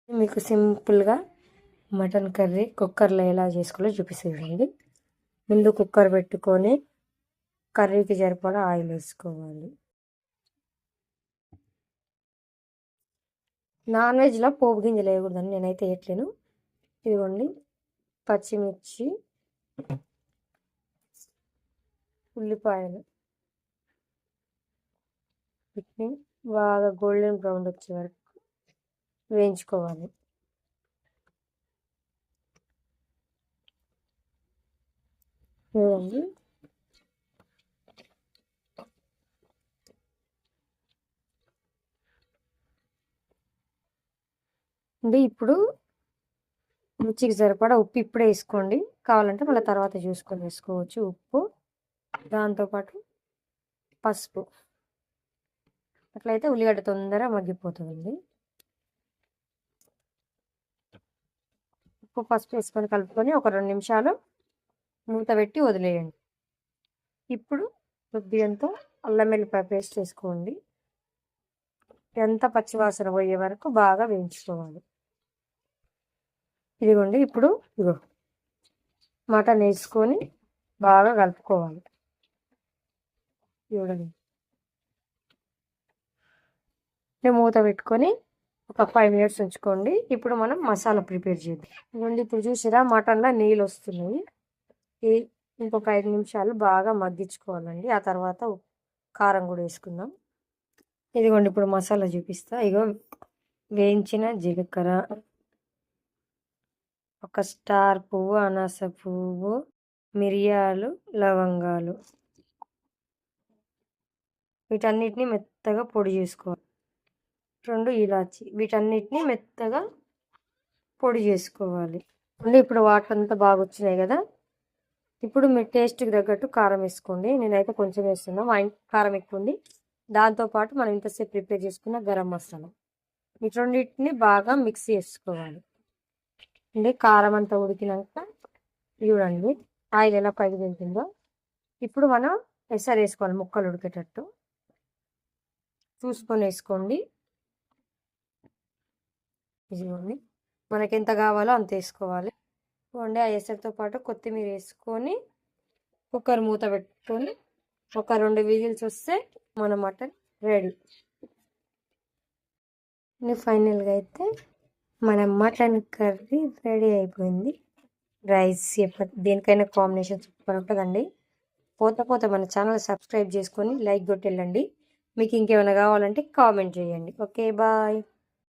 మీకు సింపుల్గా mutton curry కుక్కర్లో ఎలా చేసుకోవాలో చూపిస్తుంది. ముందు కుక్కర్ పెట్టుకొని కర్రీకి సరిపడా ఆయిల్ వేసుకోవాలి. నాన్ వెజ్లో పోపు గింజలు వేయకూడదని నేనైతే వేయట్లేను. ఇదిగోండి పచ్చిమిర్చి, ఉల్లిపాయలు వీటిని బాగా గోల్డెన్ బ్రౌన్ వచ్చే వరకు వేయించుకోవాలి. చూడండి ఇప్పుడు రుచికి సరిపడా ఉప్పు ఇప్పుడే వేసుకోండి. కావాలంటే మళ్ళీ తర్వాత చూసుకొని వేసుకోవచ్చు ఉప్పు. దాంతోపాటు పసుపు. అట్లయితే ఉల్లిగడ్డ తొందరగా మగ్గిపోతుందండి. ఉప్పు పసుపు వేసుకొని కలుపుకొని ఒక 2 నిమిషాలు మూత పెట్టి వదిలేయండి. ఇప్పుడు కొద్దిగంతా అల్లం వెల్లిపాయ పేస్ట్ వేసుకోండి. ఎంత పచ్చివాసన పోయే వరకు బాగా వేయించుకోవాలి. ఇదిగోండి ఇప్పుడు మటన్ వేసుకొని బాగా కలుపుకోవాలి. చూడండి మూత పెట్టుకొని ఒక 5 మినిట్స్ ఉంచుకోండి. ఇప్పుడు మనం మసాలా ప్రిపేర్ చేద్దాం. ఇదిగోండి ఇప్పుడు చూసిరా మటన్లో నీళ్ళు వస్తున్నాయి. ఇంకొక 5 నిమిషాలు బాగా మగ్గించుకోవాలండి. ఆ తర్వాత కారం కూడా వేసుకుందాం. ఇదిగోండి ఇప్పుడు మసాలా చూపిస్తా. ఇగో వేయించిన జీలకర్ర, ఒక స్టార్ పువ్వు, అనాస పువ్వు, మిరియాలు, లవంగాలు, వీటన్నిటిని మెత్తగా పొడి చేసుకోవాలి. 2 ఇలాచి, వీటన్నిటిని మెత్తగా పొడి చేసుకోవాలి. ఇప్పుడు వాటర్ అంతా బాగా వచ్చినాయి కదా. ఇప్పుడు మీ టేస్ట్కి తగ్గట్టు కారం వేసుకోండి. నేనైతే కొంచెం వేస్తున్నా, మా కారం ఎక్కువ ఉంది. దాంతోపాటు మనం ఇంతసేపు ప్రిపేర్ చేసుకున్న గరం మసాలా, వీటన్నిటిని బాగా మిక్స్ చేసుకోవాలి. కారం అంతా ఉడికినాక చూడండి ఆయిల్ ఎలా పైకి తింటుందో. ఇప్పుడు మనం ఎసరు వేసుకోవాలి. ముక్కలు ఉడికేటట్టు చూసుకొని వేసుకోండి. ఇదిగోండి మనకి ఎంత కావాలో అంత వేసుకోవాలి. ఇదిగోండి ఆ ఎసరుతో పాటు కొత్తిమీర వేసుకొని కుక్కర్ మూత పెట్టుకొని ఒక 2 విజిల్స్ వస్తే మన మటన్ రెడీ. ఫైనల్గా అయితే మన మటన్ కర్రీ రెడీ అయిపోయింది. రైస్ దేనికైనా కాంబినేషన్ సూపర్ ఉంటుందండి. పోతే మన ఛానల్ సబ్స్క్రైబ్ చేసుకొని లైక్ కొట్టి వెళ్ళండి. మీకు ఇంకేమైనా కావాలంటే కామెంట్ చేయండి. Okay bye.